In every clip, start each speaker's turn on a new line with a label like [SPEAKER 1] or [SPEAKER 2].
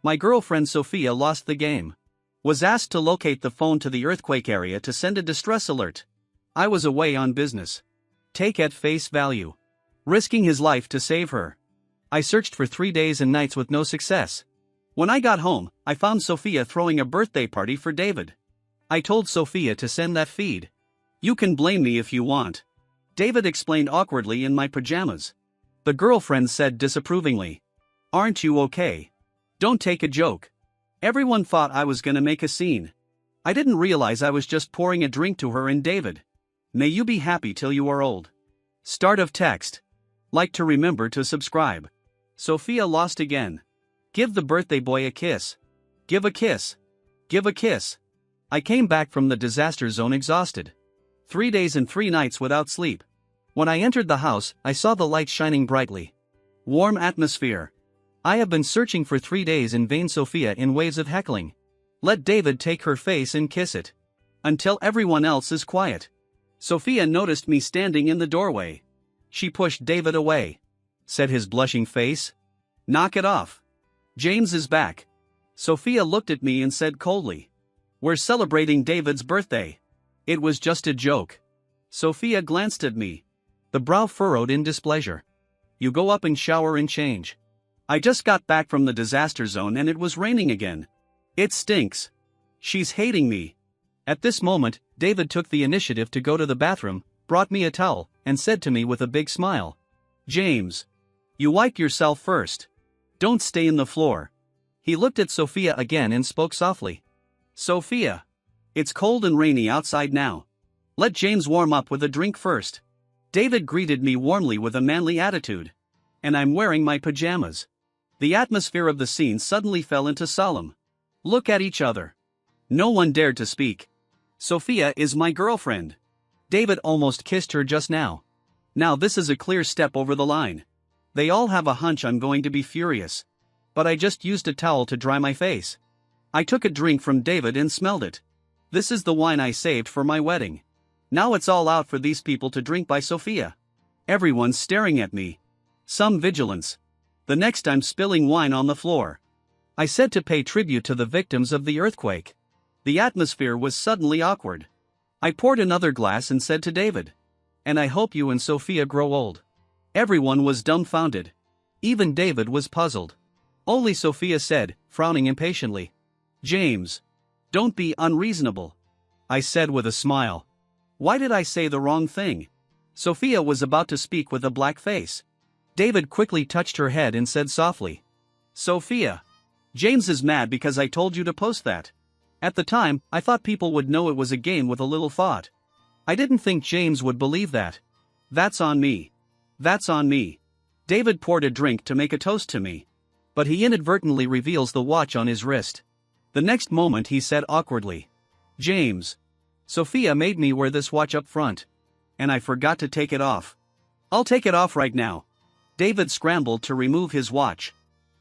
[SPEAKER 1] My girlfriend Sophia lost the game. Was asked to locate the phone to the earthquake area to send a distress alert. I was away on business. Take at face value. Risking his life to save her. I searched for 3 days and nights with no success. When I got home, I found Sophia throwing a birthday party for David. I told Sophia to send that feed. You can blame me if you want. David explained awkwardly in my pajamas. The girlfriend said disapprovingly. Aren't you okay? Don't take a joke. Everyone thought I was gonna make a scene. I didn't realize I was just pouring a drink to her and David. May you be happy till you are old. Start of text. Like to remember to subscribe. Sophia lost again. Give the birthday boy a kiss. Give a kiss. Give a kiss. I came back from the disaster zone exhausted. 3 days and 3 nights without sleep. When I entered the house, I saw the lights shining brightly. Warm atmosphere. I have been searching for 3 days in vain. Sophia in waves of heckling. Let David take her face and kiss it. Until everyone else is quiet. Sophia noticed me standing in the doorway. She pushed David away. Said his blushing face. Knock it off. James is back. Sophia looked at me and said coldly. We're celebrating David's birthday. It was just a joke. Sophia glanced at me. The brow furrowed in displeasure. You go up and shower and change. I just got back from the disaster zone and it was raining again. It stinks. She's hating me. At this moment, David took the initiative to go to the bathroom, brought me a towel, and said to me with a big smile. James. You wipe yourself first. Don't stay in the floor. He looked at Sophia again and spoke softly. Sophia. It's cold and rainy outside now. Let James warm up with a drink first. David greeted me warmly with a manly attitude. And I'm wearing my pajamas. The atmosphere of the scene suddenly fell into solemn. Look at each other. No one dared to speak. Sophia is my girlfriend. David almost kissed her just now. Now this is a clear step over the line. They all have a hunch I'm going to be furious. But I just used a towel to dry my face. I took a drink from David and smelled it. This is the wine I saved for my wedding. Now it's all out for these people to drink by Sophia. Everyone's staring at me. Some vigilance. The next I'm spilling wine on the floor. I said to pay tribute to the victims of the earthquake. The atmosphere was suddenly awkward. I poured another glass and said to David. And I hope you and Sophia grow old. Everyone was dumbfounded. Even David was puzzled. Only Sophia said, frowning impatiently. James. Don't be unreasonable. I said with a smile. Why did I say the wrong thing? Sophia was about to speak with a black face. David quickly touched her head and said softly. Sophia. James is mad because I told you to post that. At the time, I thought people would know it was a game with a little thought. I didn't think James would believe that. That's on me. That's on me. David poured a drink to make a toast to me. But he inadvertently reveals the watch on his wrist. The next moment he said awkwardly. James. Sophia made me wear this watch up front. And I forgot to take it off. I'll take it off right now. David scrambled to remove his watch.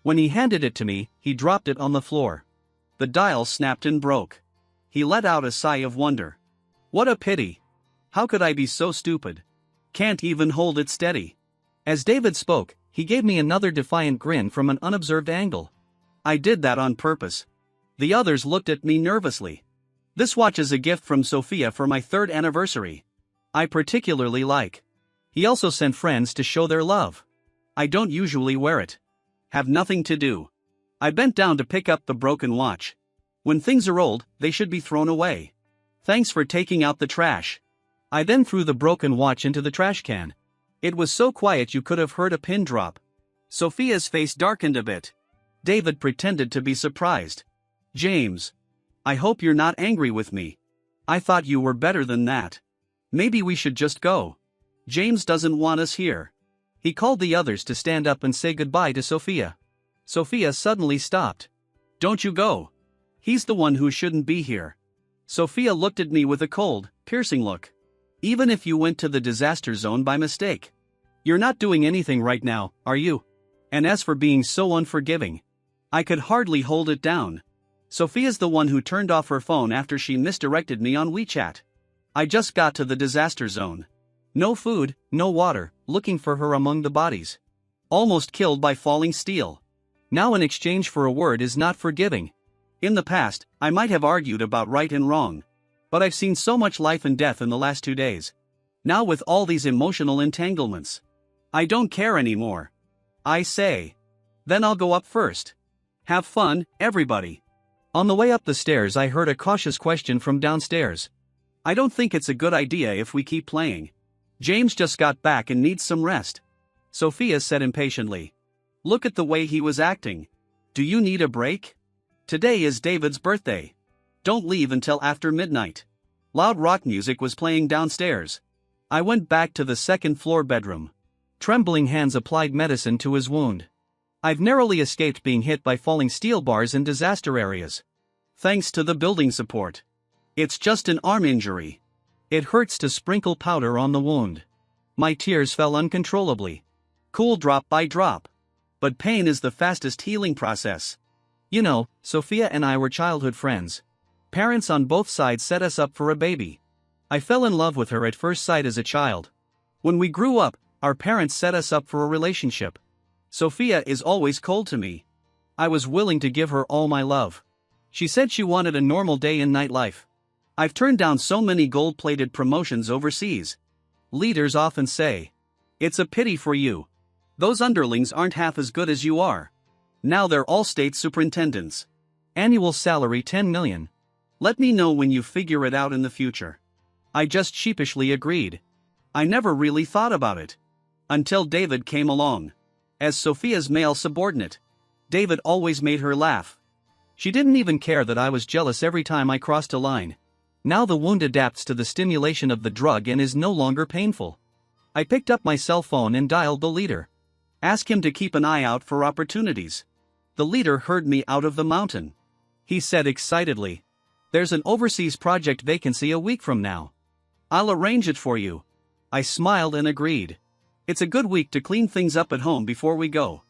[SPEAKER 1] When he handed it to me, he dropped it on the floor. The dial snapped and broke. He let out a sigh of wonder. What a pity. How could I be so stupid? Can't even hold it steady. As David spoke, he gave me another defiant grin from an unobserved angle. I did that on purpose. The others looked at me nervously. This watch is a gift from Sophia for my 3rd anniversary. I particularly like. He also sent friends to show their love. I don't usually wear it. Have nothing to do. I bent down to pick up the broken watch. When things are old, they should be thrown away. Thanks for taking out the trash. I then threw the broken watch into the trash can. It was so quiet you could have heard a pin drop. Sophia's face darkened a bit. David pretended to be surprised. James. I hope you're not angry with me. I thought you were better than that. Maybe we should just go. James doesn't want us here. He called the others to stand up and say goodbye to Sophia. Sophia suddenly stopped. Don't you go. He's the one who shouldn't be here. Sophia looked at me with a cold, piercing look. Even if you went to the disaster zone by mistake. You're not doing anything right now, are you? And as for being so unforgiving. I could hardly hold it down. Sophia's the one who turned off her phone after she misdirected me on WeChat. I just got to the disaster zone. No food, no water, looking for her among the bodies. Almost killed by falling steel. Now in exchange for a word is not forgiving. In the past, I might have argued about right and wrong. But I've seen so much life and death in the last 2 days. Now with all these emotional entanglements, I don't care anymore. I say. Then I'll go up first. Have fun, everybody. On the way up the stairs I heard a cautious question from downstairs. I don't think it's a good idea if we keep playing. James just got back and needs some rest. Sophia said impatiently. Look at the way he was acting. Do you need a break? Today is David's birthday. Don't leave until after midnight. Loud rock music was playing downstairs. I went back to the second-floor bedroom. Trembling hands applied medicine to his wound. I've narrowly escaped being hit by falling steel bars in disaster areas. Thanks to the building support. It's just an arm injury. It hurts to sprinkle powder on the wound. My tears fell uncontrollably. Cool drop by drop. But pain is the fastest healing process. You know, Sophia and I were childhood friends. Parents on both sides set us up for a baby. I fell in love with her at first sight as a child. When we grew up, our parents set us up for a relationship. Sophia is always cold to me. I was willing to give her all my love. She said she wanted a normal day in nightlife. I've turned down so many gold-plated promotions overseas. Leaders often say, it's a pity for you. Those underlings aren't half as good as you are. Now they're all state superintendents. Annual salary 10 million. Let me know when you figure it out in the future. I just sheepishly agreed. I never really thought about it. Until David came along. As Sophia's male subordinate, David always made her laugh. She didn't even care that I was jealous every time I crossed a line. Now the wound adapts to the stimulation of the drug and is no longer painful. I picked up my cell phone and dialed the leader. Ask him to keep an eye out for opportunities. The leader heard me out of the mountain. He said excitedly, there's an overseas project vacancy a week from now. I'll arrange it for you. I smiled and agreed. It's a good week to clean things up at home before we go.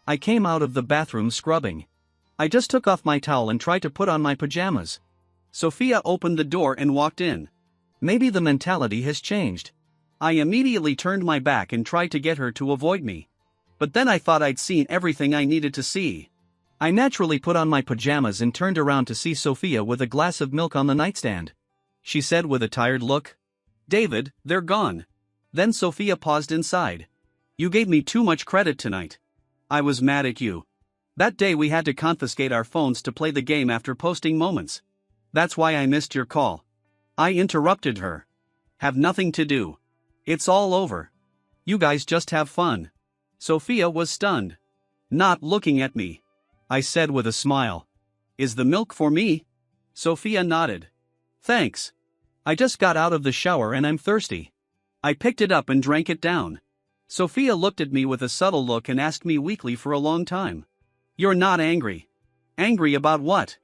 [SPEAKER 1] I came out of the bathroom scrubbing. I just took off my towel and tried to put on my pajamas. Sophia opened the door and walked in. Maybe the mentality has changed. I immediately turned my back and tried to get her to avoid me. But then I thought I'd seen everything I needed to see. I naturally put on my pajamas and turned around to see Sophia with a glass of milk on the nightstand. She said with a tired look, David, they're gone. Then Sophia paused inside. You gave me too much credit tonight. I was mad at you. That day we had to confiscate our phones to play the game after posting moments. That's why I missed your call. I interrupted her. Have nothing to do. It's all over. You guys just have fun. Sophia was stunned. Not looking at me. I said with a smile. Is the milk for me? Sophia nodded. Thanks. I just got out of the shower and I'm thirsty. I picked it up and drank it down. Sophia looked at me with a subtle look and asked me weakly for a long time. You're not angry. Angry about what?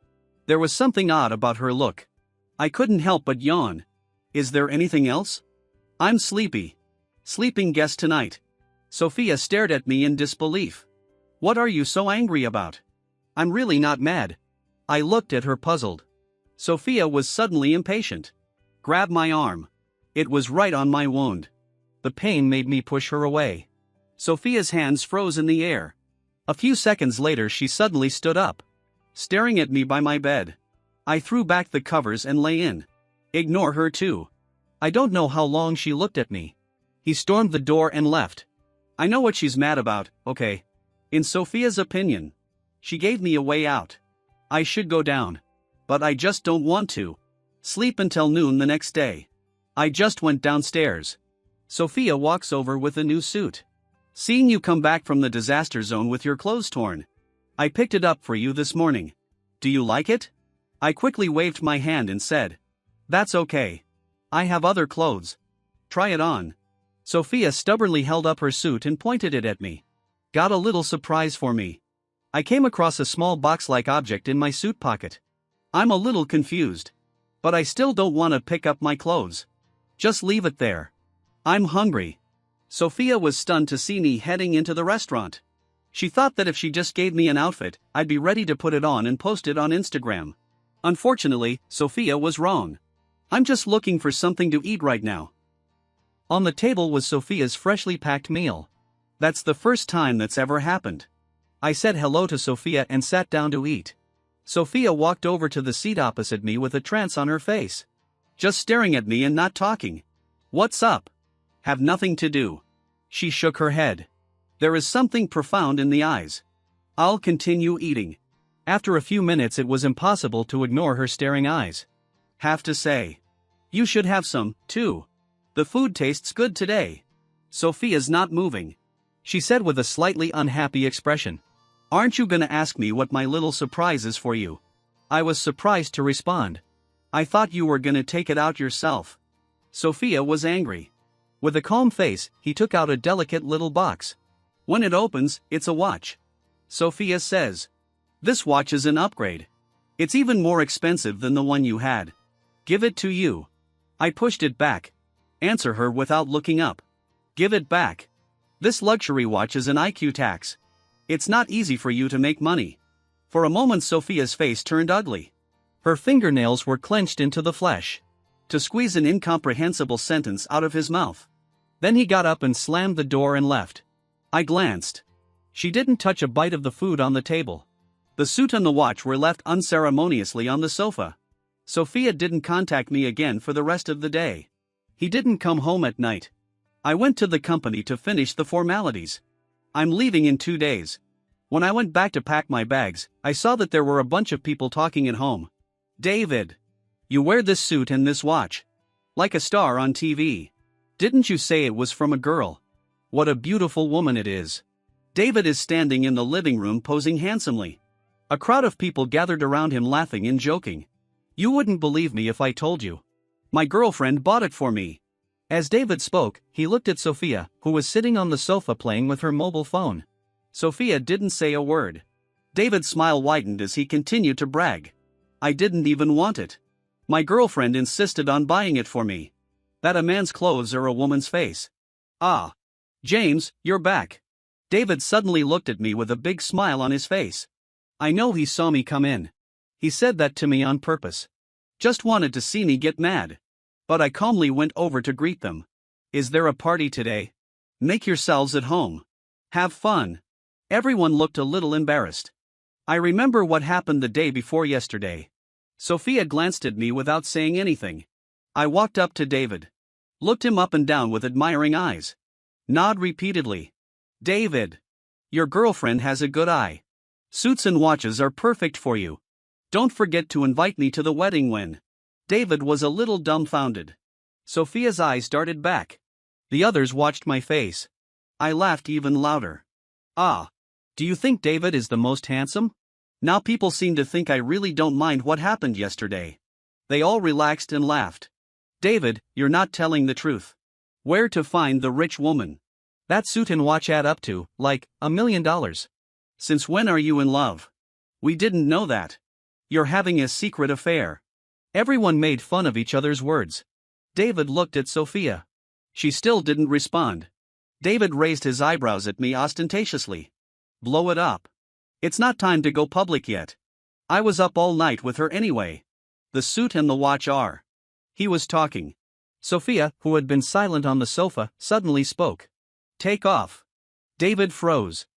[SPEAKER 1] There was something odd about her look. I couldn't help but yawn. Is there anything else? I'm sleepy. Sleeping guest tonight. Sophia stared at me in disbelief. What are you so angry about? I'm really not mad. I looked at her puzzled. Sophia was suddenly impatient. Grabbed my arm. It was right on my wound. The pain made me push her away. Sophia's hands froze in the air. A few seconds later she suddenly stood up, staring at me by my bed. I threw back the covers and lay in. Ignore her too. I don't know how long she looked at me. He stormed the door and left. I know what she's mad about, okay. In Sophia's opinion, she gave me a way out. I should go down. But I just don't want to. Sleep until noon the next day. I just went downstairs. Sophia walks over with a new suit. Seeing you come back from the disaster zone with your clothes torn. I picked it up for you this morning. Do you like it? I quickly waved my hand and said, that's okay. I have other clothes. Try it on. Sophia stubbornly held up her suit and pointed it at me. Got a little surprise for me. I came across a small box-like object in my suit pocket. I'm a little confused. But I still don't want to pick up my clothes. Just leave it there. I'm hungry. Sophia was stunned to see me heading into the restaurant. She thought that if she just gave me an outfit, I'd be ready to put it on and post it on Instagram. Unfortunately, Sophia was wrong. I'm just looking for something to eat right now. On the table was Sophia's freshly packed meal. That's the first time that's ever happened. I said hello to Sophia and sat down to eat. Sophia walked over to the seat opposite me with a trance on her face. Just staring at me and not talking. What's up? Have nothing to do. She shook her head. There is something profound in the eyes. I'll continue eating. After a few minutes it was impossible to ignore her staring eyes. Have to say. You should have some, too. The food tastes good today. Sophia's not moving. She said with a slightly unhappy expression. Aren't you gonna ask me what my little surprise is for you? I was surprised to respond. I thought you were gonna take it out yourself. Sophia was angry. With a calm face, he took out a delicate little box. When it opens, it's a watch. Sophia says. This watch is an upgrade. It's even more expensive than the one you had. Give it to you. I pushed it back. Answer her without looking up. Give it back. This luxury watch is an IQ tax. It's not easy for you to make money. For a moment Sophia's face turned ugly. Her fingernails were clenched into the flesh. To squeeze an incomprehensible sentence out of his mouth. Then he got up and slammed the door and left. I glanced. She didn't touch a bite of the food on the table. The suit and the watch were left unceremoniously on the sofa. Sophia didn't contact me again for the rest of the day. He didn't come home at night. I went to the company to finish the formalities. I'm leaving in 2 days. When I went back to pack my bags, I saw that there were a bunch of people talking at home. David. You wear this suit and this watch. Like a star on TV. Didn't you say it was from a girl? What a beautiful woman it is. David is standing in the living room posing handsomely. A crowd of people gathered around him laughing and joking. You wouldn't believe me if I told you. My girlfriend bought it for me. As David spoke, he looked at Sophia, who was sitting on the sofa playing with her mobile phone. Sophia didn't say a word. David's smile widened as he continued to brag. I didn't even want it. My girlfriend insisted on buying it for me. That a man's clothes are a woman's face. Ah. James, you're back. David suddenly looked at me with a big smile on his face. I know he saw me come in. He said that to me on purpose. Just wanted to see me get mad. But I calmly went over to greet them. Is there a party today? Make yourselves at home. Have fun. Everyone looked a little embarrassed. I remember what happened the day before yesterday. Sophia glanced at me without saying anything. I walked up to David. Looked him up and down with admiring eyes. Nod repeatedly. David. Your girlfriend has a good eye. Suits and watches are perfect for you. Don't forget to invite me to the wedding when. David was a little dumbfounded. Sophia's eyes darted back. The others watched my face. I laughed even louder. Ah. Do you think David is the most handsome? Now people seem to think I really don't mind what happened yesterday. They all relaxed and laughed. David, you're not telling the truth. Where to find the rich woman? That suit and watch add up to, like, $1 million. Since when are you in love? We didn't know that. You're having a secret affair. Everyone made fun of each other's words. David looked at Sophia. She still didn't respond. David raised his eyebrows at me ostentatiously. Blow it up. It's not time to go public yet. I was up all night with her anyway. The suit and the watch are. He was talking. Sophia, who had been silent on the sofa, suddenly spoke. Take off. David froze.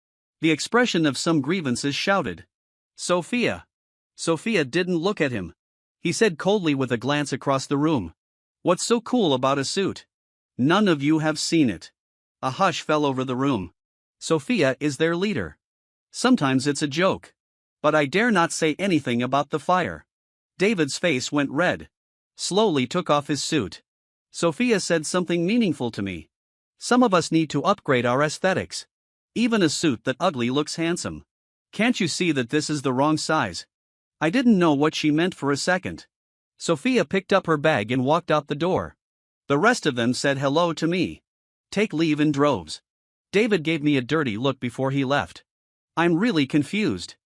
[SPEAKER 1] The expression of some grievances shouted. Sophia. Sophia didn't look at him. He said coldly with a glance across the room. What's so cool about a suit? None of you have seen it. A hush fell over the room. Sophia is their leader. Sometimes it's a joke. But I dare not say anything about the fire. David's face went red. Slowly took off his suit. Sophia said something meaningful to me. Some of us need to upgrade our aesthetics. Even a suit that ugly looks handsome. Can't you see that this is the wrong size? I didn't know what she meant for a second. Sophia picked up her bag and walked out the door. The rest of them said hello to me. Take leave in droves. David gave me a dirty look before he left. I'm really confused.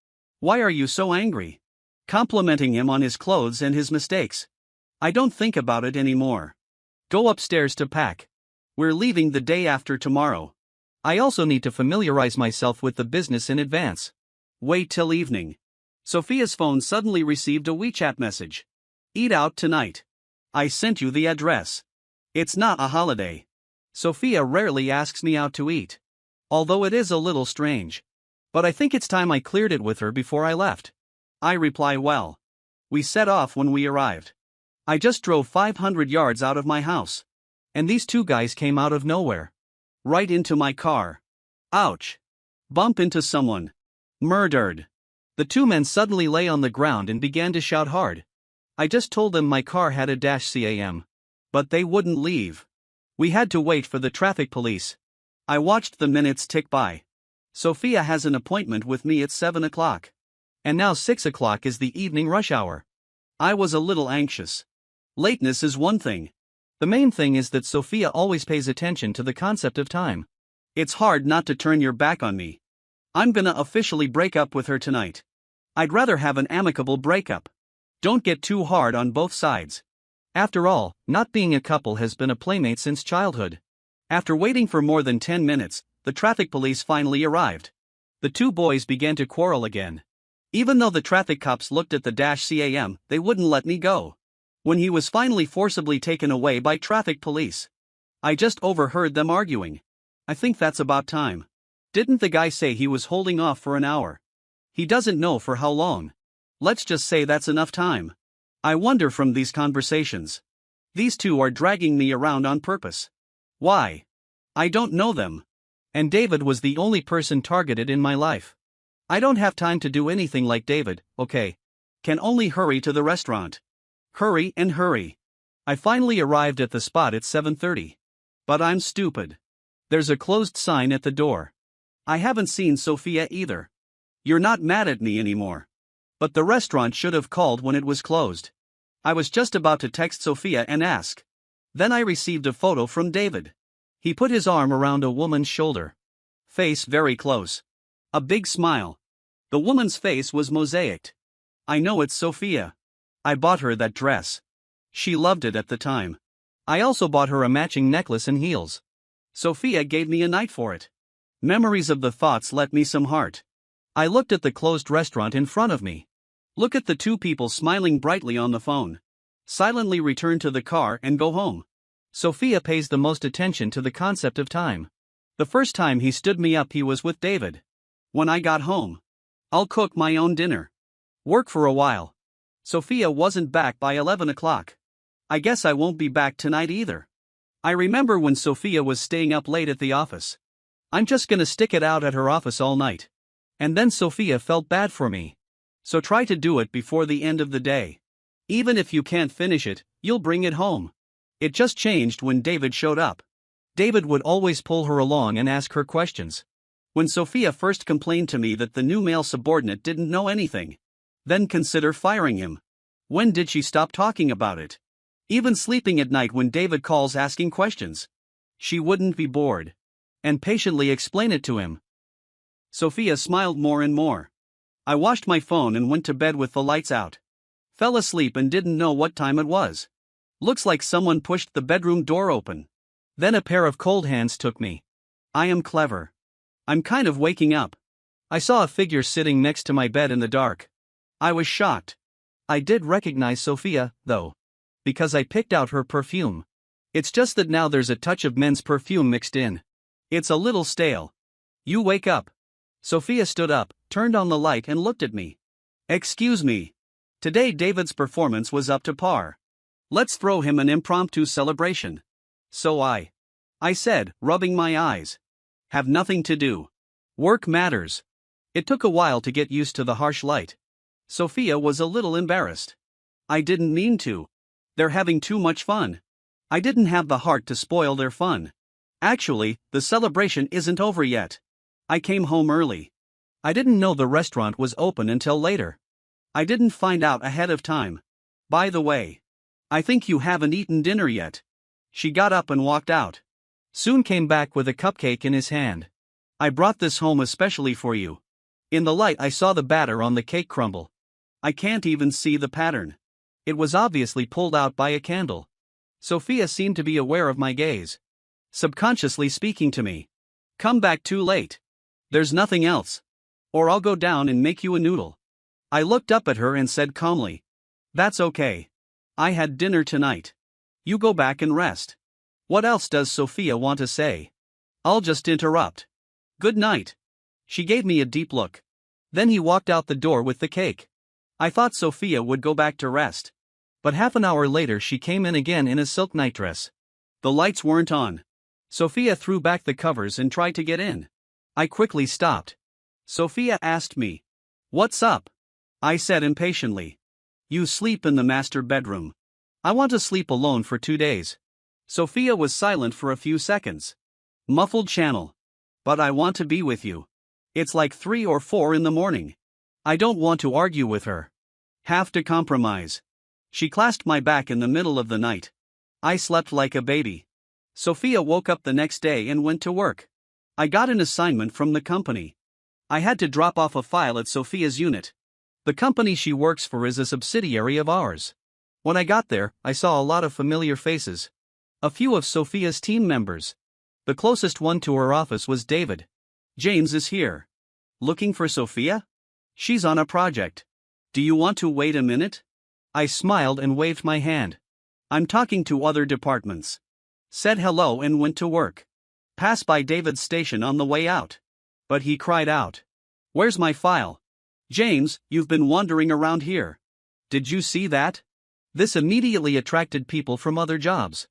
[SPEAKER 1] Why are you so angry? Complimenting him on his clothes and his mistakes. I don't think about it anymore. Go upstairs to pack. We're leaving the day after tomorrow. I also need to familiarize myself with the business in advance. Wait till evening. Sophia's phone suddenly received a WeChat message. Eat out tonight. I sent you the address. It's not a holiday. Sophia rarely asks me out to eat. Although it is a little strange. But I think it's time I cleared it with her before I left. I reply, well. We set off when we arrived. I just drove 500 yards out of my house. And these two guys came out of nowhere. Right into my car. Ouch. Bump into someone. Murdered. The two men suddenly lay on the ground and began to shout hard. I just told them my car had a -cam. But they wouldn't leave. We had to wait for the traffic police. I watched the minutes tick by. Sophia has an appointment with me at 7 o'clock. And now 6 o'clock is the evening rush hour. I was a little anxious. Lateness is one thing. The main thing is that Sophia always pays attention to the concept of time. It's hard not to turn your back on me. I'm gonna officially break up with her tonight. I'd rather have an amicable breakup. Don't get too hard on both sides. After all, not being a couple has been a playmate since childhood. After waiting for more than 10 minutes, the traffic police finally arrived. The two boys began to quarrel again. Even though the traffic cops looked at the -cam, they wouldn't let me go. When he was finally forcibly taken away by traffic police, I just overheard them arguing. I think that's about time. Didn't the guy say he was holding off for an hour? He doesn't know for how long. Let's just say that's enough time. I wonder from these conversations. These two are dragging me around on purpose. Why? I don't know them. And David was the only person targeted in my life. I don't have time to do anything like David, okay? Can only hurry to the restaurant. Hurry and hurry. I finally arrived at the spot at 7:30. But I'm stupid. There's a closed sign at the door. I haven't seen Sophia either. You're not mad at me anymore. But the restaurant should have called when it was closed. I was just about to text Sophia and ask. Then I received a photo from David. He put his arm around a woman's shoulder. Face very close. A big smile. The woman's face was mosaicked. I know it's Sophia. I bought her that dress. She loved it at the time. I also bought her a matching necklace and heels. Sophia gave me a night for it. Memories of the thoughts let me some heart. I looked at the closed restaurant in front of me. Look at the two people smiling brightly on the phone. Silently return to the car and go home. Sophia pays the most attention to the concept of time. The first time he stood me up he was with David. When I got home, I'll cook my own dinner. Work for a while. Sophia wasn't back by 11 o'clock. I guess I won't be back tonight either. I remember when Sophia was staying up late at the office. I'm just gonna stick it out at her office all night. And then Sophia felt bad for me. So try to do it before the end of the day. Even if you can't finish it, you'll bring it home. It just changed when David showed up. David would always pull her along and ask her questions. When Sophia first complained to me that the new male subordinate didn't know anything, then consider firing him. When did she stop talking about it? Even sleeping at night when David calls asking questions. She wouldn't be bored. And patiently explain it to him. Sophia smiled more and more. I washed my phone and went to bed with the lights out. Fell asleep and didn't know what time it was. Looks like someone pushed the bedroom door open. Then a pair of cold hands took me. I am clever. I'm kind of waking up. I saw a figure sitting next to my bed in the dark. I was shocked. I did recognize Sophia, though. Because I picked out her perfume. It's just that now there's a touch of men's perfume mixed in. It's a little stale. You wake up. Sophia stood up, turned on the light and looked at me. Excuse me. Today David's performance was up to par. Let's throw him an impromptu celebration. So I said, rubbing my eyes. Have nothing to do. Work matters. It took a while to get used to the harsh light. Sophia was a little embarrassed. I didn't mean to. They're having too much fun. I didn't have the heart to spoil their fun. Actually, the celebration isn't over yet. I came home early. I didn't know the restaurant was open until later. I didn't find out ahead of time. By the way, I think you haven't eaten dinner yet. She got up and walked out. Soon came back with a cupcake in his hand. I brought this home especially for you. In the light I saw the batter on the cake crumble. I can't even see the pattern. It was obviously pulled out by a candle. Sophia seemed to be aware of my gaze. Subconsciously speaking to me. Come back too late. There's nothing else. Or I'll go down and make you a noodle. I looked up at her and said calmly. That's okay. I had dinner tonight. You go back and rest. What else does Sophia want to say? I'll just interrupt. Good night. She gave me a deep look. Then he walked out the door with the cake. I thought Sophia would go back to rest. But half an hour later she came in again in a silk nightdress. The lights weren't on. Sophia threw back the covers and tried to get in. I quickly stopped. Sophia asked me, "What's up?" I said impatiently. "You sleep in the master bedroom. I want to sleep alone for 2 days." Sophia was silent for a few seconds. Muffled channel. "But I want to be with you. It's like 3 or 4 in the morning. I don't want to argue with her. Have to compromise." She clasped my back in the middle of the night. I slept like a baby. Sophia woke up the next day and went to work. I got an assignment from the company. I had to drop off a file at Sophia's unit. The company she works for is a subsidiary of ours. When I got there, I saw a lot of familiar faces. A few of Sophia's team members. The closest one to her office was David. "James is here. Looking for Sophia? She's on a project. Do you want to wait a minute?" I smiled and waved my hand. "I'm talking to other departments." Said hello and went to work. Passed by David's station on the way out. But he cried out, "Where's my file? James, you've been wandering around here. Did you see that?" This immediately attracted people from other jobs.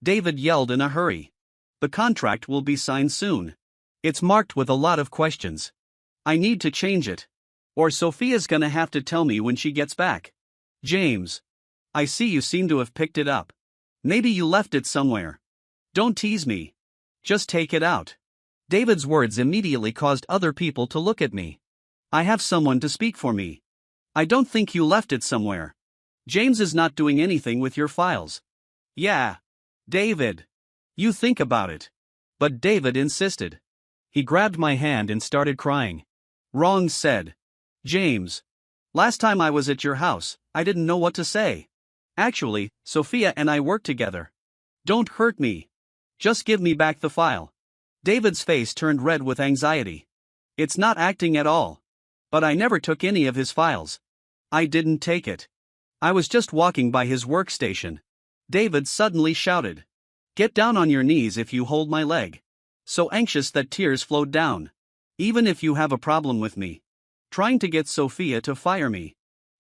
[SPEAKER 1] David yelled in a hurry, "The contract will be signed soon. It's marked with a lot of questions. I need to change it. Or Sophia's gonna have to tell me when she gets back." "James, I see you seem to have picked it up. Maybe you left it somewhere. Don't tease me. Just take it out." David's words immediately caused other people to look at me. "I have someone to speak for me. I don't think you left it somewhere. James is not doing anything with your files." "Yeah. David. You think about it." But David insisted. He grabbed my hand and started crying. "Wrong," said James. "Last time I was at your house, I didn't know what to say. Actually, Sophia and I work together. Don't hurt me. Just give me back the file." David's face turned red with anxiety. "It's not acting at all. But I never took any of his files. I didn't take it. I was just walking by his workstation." David suddenly shouted, "Get down on your knees if you hold my leg." So anxious that tears flowed down. "Even if you have a problem with me. Trying to get Sophia to fire me.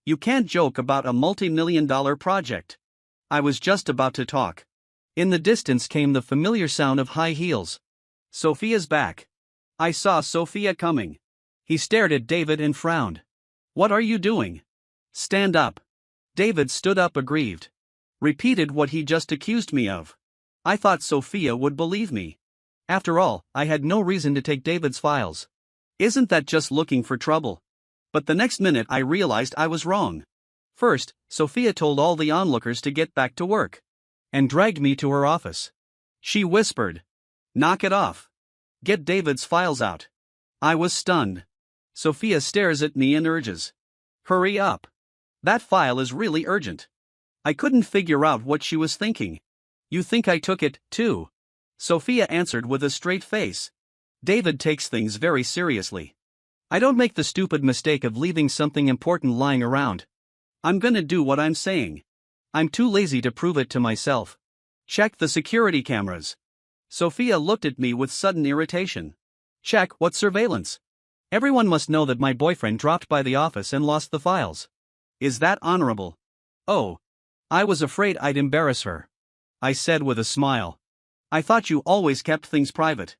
[SPEAKER 1] You can't joke about a multi-million-dollar project." I was just about to talk. In the distance came the familiar sound of high heels. "Sophia's back." I saw Sophia coming. He stared at David and frowned. "What are you doing? Stand up." David stood up aggrieved. Repeated what he just accused me of. I thought Sophia would believe me. After all, I had no reason to take David's files. Isn't that just looking for trouble? But the next minute I realized I was wrong. First, Sophia told all the onlookers to get back to work. And dragged me to her office. She whispered, "Knock it off. Get David's files out." I was stunned. Sophia stares at me and urges, "Hurry up. That file is really urgent." I couldn't figure out what she was thinking. "You think I took it, too?" Sophia answered with a straight face. "David takes things very seriously. I don't make the stupid mistake of leaving something important lying around. I'm gonna do what I'm saying. I'm too lazy to prove it to myself. Check the security cameras." Sophia looked at me with sudden irritation. "Check what surveillance? Everyone must know that my boyfriend dropped by the office and lost the files. Is that honorable?" "Oh. I was afraid I'd embarrass her," I said with a smile. "I thought you always kept things private."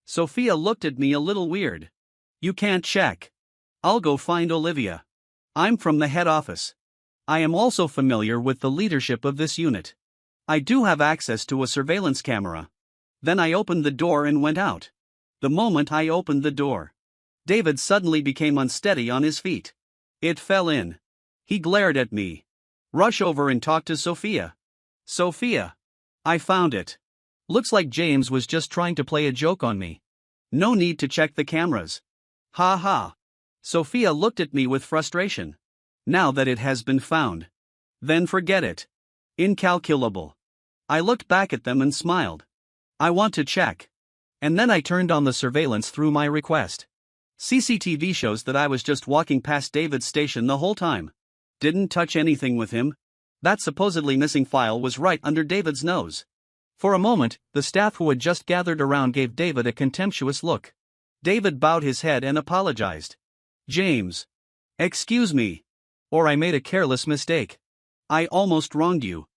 [SPEAKER 1] Sophia looked at me a little weird. "You can't check. I'll go find Olivia. I'm from the head office. I am also familiar with the leadership of this unit. I do have access to a surveillance camera." Then I opened the door and went out. The moment I opened the door, David suddenly became unsteady on his feet. It fell in. He glared at me. "Rush over and talk to Sophia." "Sophia. I found it. Looks like James was just trying to play a joke on me. No need to check the cameras." "Ha ha." Sophia looked at me with frustration. "Now that it has been found, then forget it. Incalculable." I looked back at them and smiled. "I want to check." And then I turned on the surveillance through my request. CCTV shows that I was just walking past David's station the whole time. Didn't touch anything with him. That supposedly missing file was right under David's nose. For a moment, the staff who had just gathered around gave David a contemptuous look. David bowed his head and apologized. James. Excuse me. Or I made a careless mistake. I almost wronged you.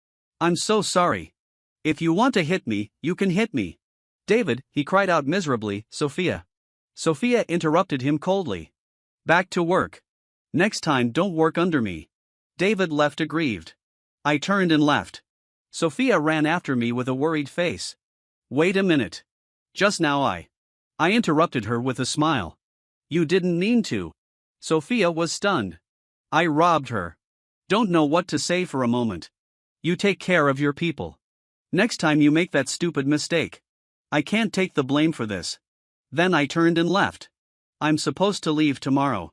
[SPEAKER 1] I'm so sorry. If you want to hit me, you can hit me. David, he cried out miserably. Sophia. Sophia interrupted him coldly. Back to work. Next time don't work under me. David left aggrieved. I turned and left. Sophia ran after me with a worried face. Wait a minute. Just now I interrupted her with a smile. You didn't mean to. Sophia was stunned. I robbed her. Don't know what to say for a moment. You take care of your people. Next time you make that stupid mistake. I can't take the blame for this. Then I turned and left. I'm supposed to leave tomorrow.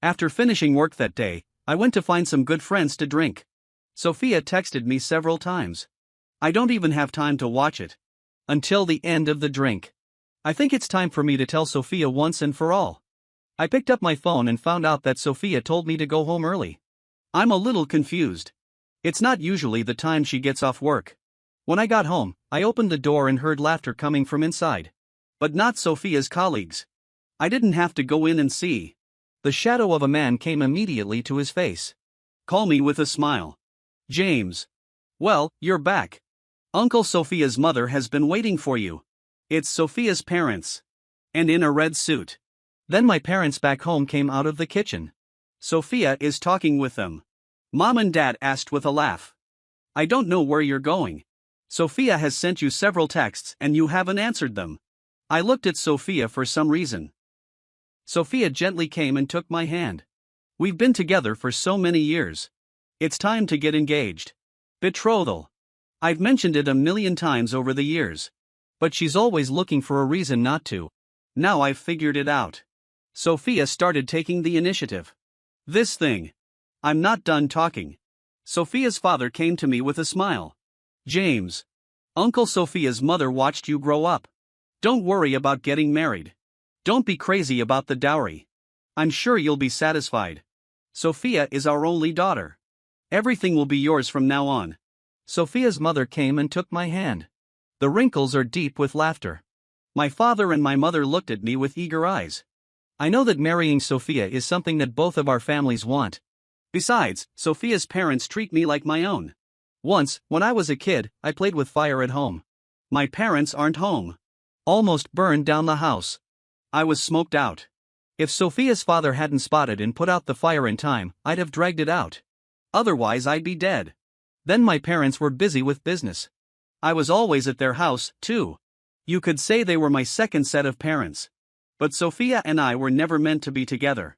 [SPEAKER 1] After finishing work that day, I went to find some good friends to drink. Sophia texted me several times. I don't even have time to watch it. Until the end of the drink. I think it's time for me to tell Sophia once and for all. I picked up my phone and found out that Sophia told me to go home early. I'm a little confused. It's not usually the time she gets off work. When I got home, I opened the door and heard laughter coming from inside. But not Sophia's colleagues. I didn't have to go in and see. The shadow of a man came immediately to his face. Call me with a smile. James. Well, you're back. Uncle Sophia's mother has been waiting for you. It's Sophia's parents. And in a red suit. Then my parents back home came out of the kitchen. Sophia is talking with them. Mom and Dad asked with a laugh. I don't know where you're going. Sophia has sent you several texts and you haven't answered them. I looked at Sophia for some reason. Sophia gently came and took my hand. We've been together for so many years. It's time to get engaged. Betrothal. I've mentioned it a million times over the years. But she's always looking for a reason not to. Now I've figured it out. Sophia started taking the initiative. This thing. I'm not done talking. Sophia's father came to me with a smile. James. Uncle Sophia's mother watched you grow up. Don't worry about getting married. Don't be crazy about the dowry. I'm sure you'll be satisfied. Sophia is our only daughter. Everything will be yours from now on. Sophia's mother came and took my hand. The wrinkles are deep with laughter. My father and my mother looked at me with eager eyes. I know that marrying Sophia is something that both of our families want. Besides, Sophia's parents treat me like my own. Once, when I was a kid, I played with fire at home. My parents aren't home. Almost burned down the house. I was smoked out. If Sophia's father hadn't spotted and put out the fire in time, I'd have dragged it out. Otherwise I'd be dead. Then my parents were busy with business. I was always at their house, too. You could say they were my second set of parents. But Sophia and I were never meant to be together.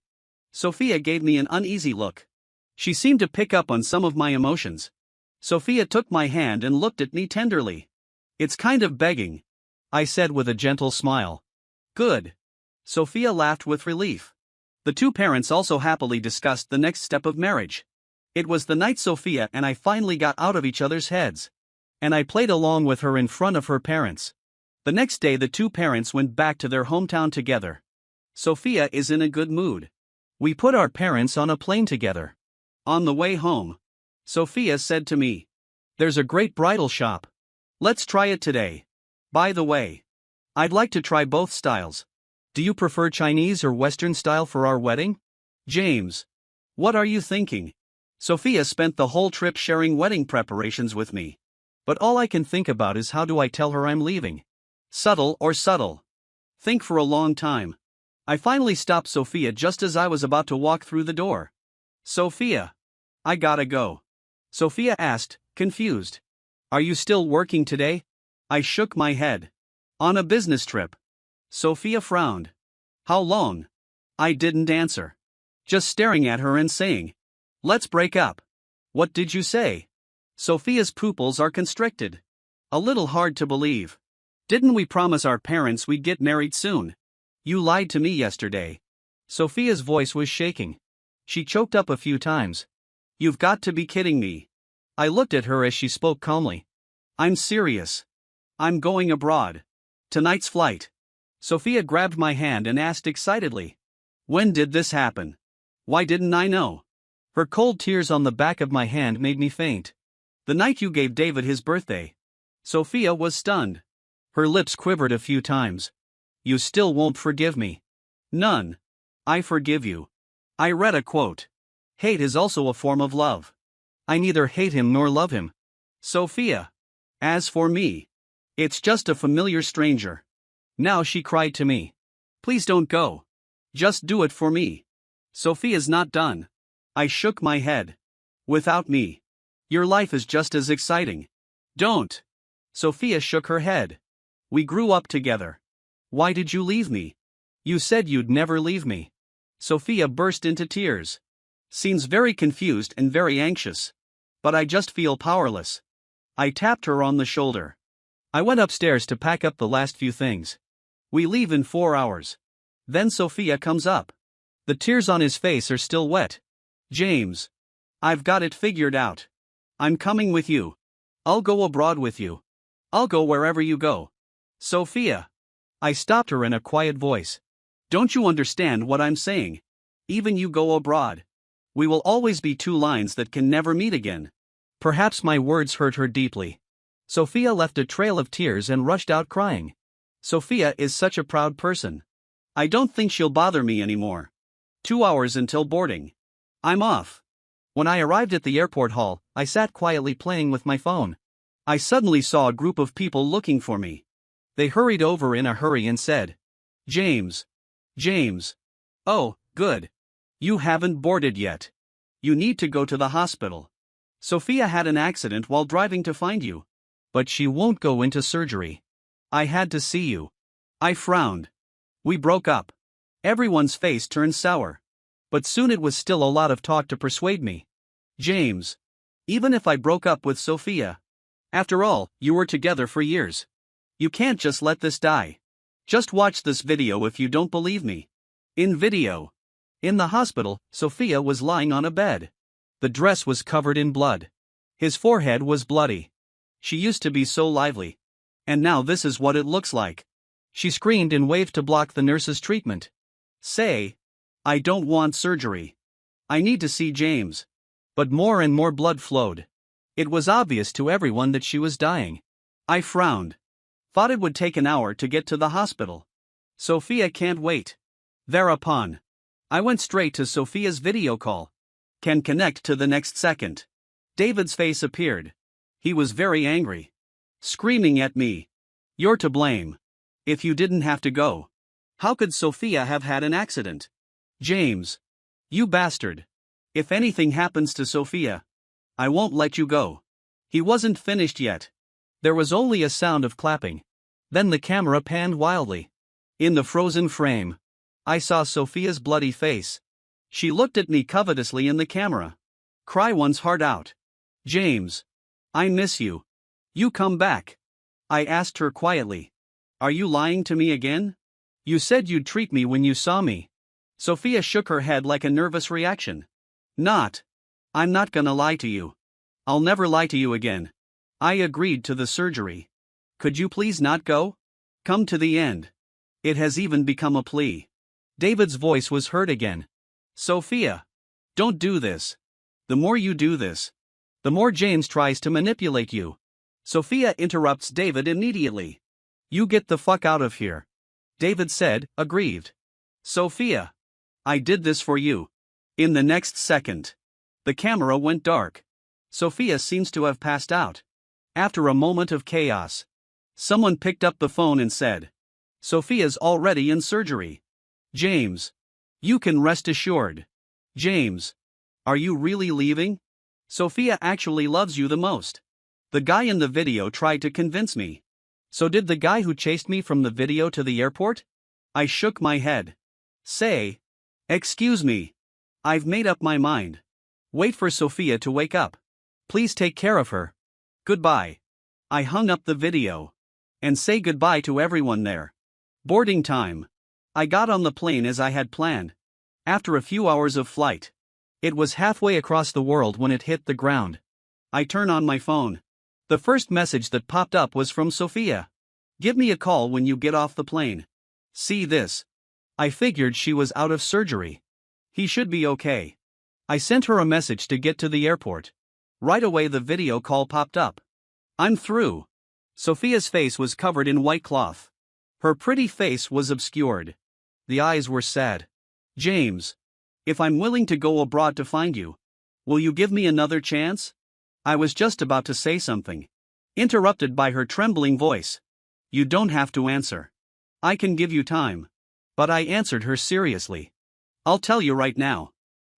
[SPEAKER 1] Sophia gave me an uneasy look. She seemed to pick up on some of my emotions. Sophia took my hand and looked at me tenderly. It's kind of begging, I said with a gentle smile. Good. Sophia laughed with relief. The two parents also happily discussed the next step of marriage. It was the night Sophia and I finally got out of each other's heads. And I played along with her in front of her parents. The next day the two parents went back to their hometown together. Sophia is in a good mood. We put our parents on a plane together. On the way home, Sophia said to me, "There's a great bridal shop. Let's try it today. By the way, I'd like to try both styles. Do you prefer Chinese or Western style for our wedding?" James. What are you thinking? Sophia spent the whole trip sharing wedding preparations with me. But all I can think about is how do I tell her I'm leaving? Subtle or subtle? Think for a long time. I finally stopped Sophia just as I was about to walk through the door. Sophia. I gotta go. Sophia asked, confused. Are you still working today? I shook my head. On a business trip. Sophia frowned. How long? I didn't answer. Just staring at her and saying, let's break up. What did you say? Sophia's pupils are constricted. A little hard to believe. Didn't we promise our parents we'd get married soon? You lied to me yesterday. Sophia's voice was shaking. She choked up a few times. You've got to be kidding me. I looked at her as she spoke calmly. I'm serious. I'm going abroad. Tonight's flight. Sophia grabbed my hand and asked excitedly. When did this happen? Why didn't I know? Her cold tears on the back of my hand made me faint. The night you gave David his birthday. Sophia was stunned. Her lips quivered a few times. You still won't forgive me. None. I forgive you. I read a quote. Hate is also a form of love. I neither hate him nor love him. Sophia. As for me, it's just a familiar stranger. Now she cried to me. Please don't go. Just do it for me. Sophia's not done. I shook my head. Without me, your life is just as exciting. Don't. Sophia shook her head. We grew up together. Why did you leave me? You said you'd never leave me. Sophia burst into tears. Seems very confused and very anxious. But I just feel powerless. I tapped her on the shoulder. I went upstairs to pack up the last few things. We leave in 4 hours. Then Sophia comes up. The tears on his face are still wet. James. I've got it figured out. I'm coming with you. I'll go abroad with you. I'll go wherever you go. Sophia. I stopped her in a quiet voice. Don't you understand what I'm saying? Even you go abroad. We will always be two lines that can never meet again. Perhaps my words hurt her deeply. Sophia left a trail of tears and rushed out crying. Sophia is such a proud person. I don't think she'll bother me anymore. 2 hours until boarding. I'm off. When I arrived at the airport hall, I sat quietly playing with my phone. I suddenly saw a group of people looking for me. They hurried over in a hurry and said, James. James. Oh, good. You haven't boarded yet. You need to go to the hospital. Sophia had an accident while driving to find you. But she won't go into surgery. I had to see you. I frowned. We broke up. Everyone's face turned sour. But soon it was still a lot of talk to persuade me. James. Even if I broke up with Sophia. After all, you were together for years. You can't just let this die. Just watch this video if you don't believe me. In video. In the hospital, Sophia was lying on a bed. The dress was covered in blood. His forehead was bloody. She used to be so lively. And now this is what it looks like. She screamed and waved to block the nurse's treatment. Say. I don't want surgery. I need to see James. But more and more blood flowed. It was obvious to everyone that she was dying. I frowned. Thought it would take an hour to get to the hospital. Sophia can't wait. Thereupon, I went straight to Sophia's video call. Can connect to the next second. David's face appeared. He was very angry. Screaming at me. You're to blame. If you didn't have to go. How could Sophia have had an accident? James. You bastard. If anything happens to Sophia, I won't let you go. He wasn't finished yet. There was only a sound of clapping. Then the camera panned wildly. In the frozen frame, I saw Sophia's bloody face. She looked at me covetously in the camera. Cry one's heart out. James. I miss you. You come back. I asked her quietly. Are you lying to me again? You said you'd treat me when you saw me. Sophia shook her head like a nervous reaction. Not. I'm not gonna lie to you. I'll never lie to you again. I agreed to the surgery. Could you please not go? Come to the end. It has even become a plea. David's voice was heard again. Sophia. Don't do this. The more you do this, the more James tries to manipulate you. Sophia interrupts David immediately. You get the fuck out of here. David said, aggrieved. Sophia. I did this for you. In the next second, the camera went dark. Sophia seems to have passed out. After a moment of chaos, someone picked up the phone and said, Sophia's already in surgery. James. You can rest assured. James. Are you really leaving? Sophia actually loves you the most. The guy in the video tried to convince me. So did the guy who chased me from the video to the airport? I shook my head. Say. Excuse me. I've made up my mind. Wait for Sophia to wake up. Please take care of her. Goodbye. I hung up the video. And say goodbye to everyone there. Boarding time. I got on the plane as I had planned. After a few hours of flight. It was halfway across the world when it hit the ground. I turn on my phone. The first message that popped up was from Sophia. Give me a call when you get off the plane. See this. I figured she was out of surgery. He should be okay. I sent her a message to get to the airport. Right away the video call popped up. I'm through. Sophia's face was covered in white cloth. Her pretty face was obscured. The eyes were sad. James. If I'm willing to go abroad to find you, will you give me another chance? I was just about to say something. Interrupted by her trembling voice. You don't have to answer. I can give you time. But I answered her seriously. I'll tell you right now.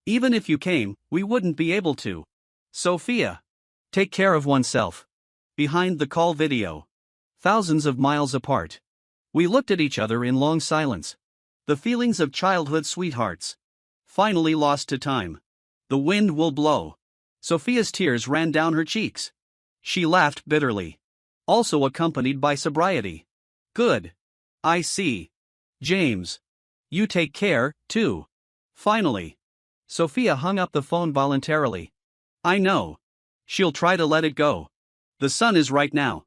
[SPEAKER 1] Even if you came, we wouldn't be able to. Sophia. Take care of oneself. Behind the call video. Thousands of miles apart. We looked at each other in long silence. The feelings of childhood sweethearts. Finally lost to time. The wind will blow. Sophia's tears ran down her cheeks. She laughed bitterly. Also accompanied by sobriety. Good. I see. James. You take care, too. Finally. Sophia hung up the phone voluntarily. I know. She'll try to let it go. The sun is right now.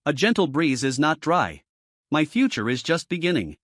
[SPEAKER 1] A gentle breeze is not dry. My future is just beginning.